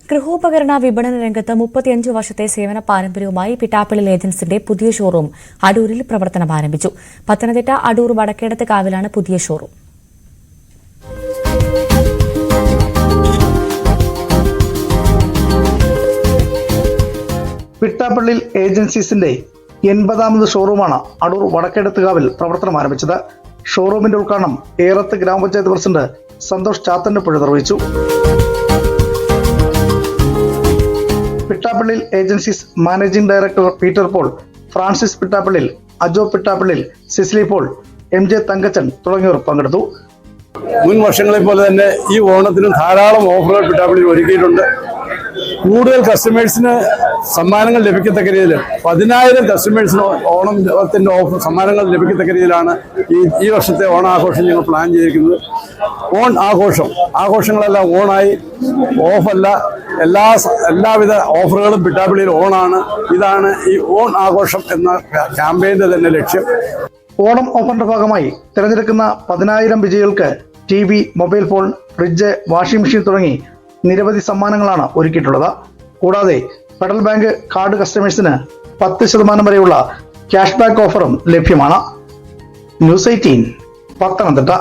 ഗൃഹോപകരണ വിപണന രംഗത്ത് 35 വർഷത്തെ സേവന പാരമ്പര്യവുമായി പിട്ടാപ്പിള്ളി ഏജൻസിന്റെ പുതിയ ഷോറൂം അടൂരിൽ പ്രവർത്തനം ആരംഭിച്ചു. പത്തനംതിട്ട അടൂർ വടക്കേടത്ത് കാവിലാണ് പുതിയ ഷോറൂം. പിട്ടാപ്പിള്ളി ഏജൻസീസിന്റെ 80ാമത് ഷോറൂമാണ് അടൂർ വടക്കേടത്തുകാവിൽ പ്രവർത്തനം ആരംഭിച്ചത്. ഷോറൂമിന്റെ ഉദ്ഘാടനം ഏറത്ത് ഗ്രാമപഞ്ചായത്ത് പ്രസിഡന്റ് സന്തോഷ് ചാത്തന്നപ്പുഴ നിർവഹിച്ചു. Pittappilly agencies managing director Peter Paul, Francis Pittappilly, Ajo Pittappilly, Cicily Paul, MJ Thankachan തുടങ്ങിയവർ പങ്കെടുത്തു. മുൻ വർഷങ്ങളെ പോലെ തന്നെ ഈ ഓണത്തിന് ധാരാളം ഓഫറുകൾ പിട്ടാപ്പിള്ളി ഒരുക്കിയിട്ടുണ്ട്. കൂടുതൽ കസ്റ്റമേഴ്സിന് സമ്മാനങ്ങൾ ലഭിക്കത്തക്ക രീതിയിൽ 10,000 കസ്റ്റമേഴ്സിന് ഓണത്തിന്റെ ഓഫർ സമ്മാനങ്ങൾ ലഭിക്കത്തക്ക രീതിയിലാണ് ഈ വർഷത്തെ ഓണാഘോഷം ഞങ്ങൾ പ്ലാൻ ചെയ്തിരിക്കുന്നത്. ആഘോഷങ്ങളെല്ലാം ഓണായി, ഓഫല്ല, എല്ലാവിധ ഓഫറുകളും പിട്ടാപ്പിള്ളിയിൽ ഓണാണ്. ഇതാണ് ഈ ഓൺ ആഘോഷം എന്ന ക്യാമ്പയിന്റെ തന്നെ ലക്ഷ്യം. ഓണം ഓഫറിന്റെ ഭാഗമായി തിരഞ്ഞെടുക്കുന്ന 10,000 വിജയികൾക്ക് TV, mobile phone, fridge, washing machine തുടങ്ങി നിരവധി സമ്മാനങ്ങളാണ് ഒരുക്കിയിട്ടുള്ളത്. കൂടാതെ ഫെഡറൽ ബാങ്ക് കാർഡ് കസ്റ്റമേഴ്സിന് 10% വരെയുള്ള ക്യാഷ് ബാക്ക് ഓഫറും ലഭ്യമാണ്. ന്യൂസ് 18 പത്തനംതിട്ട.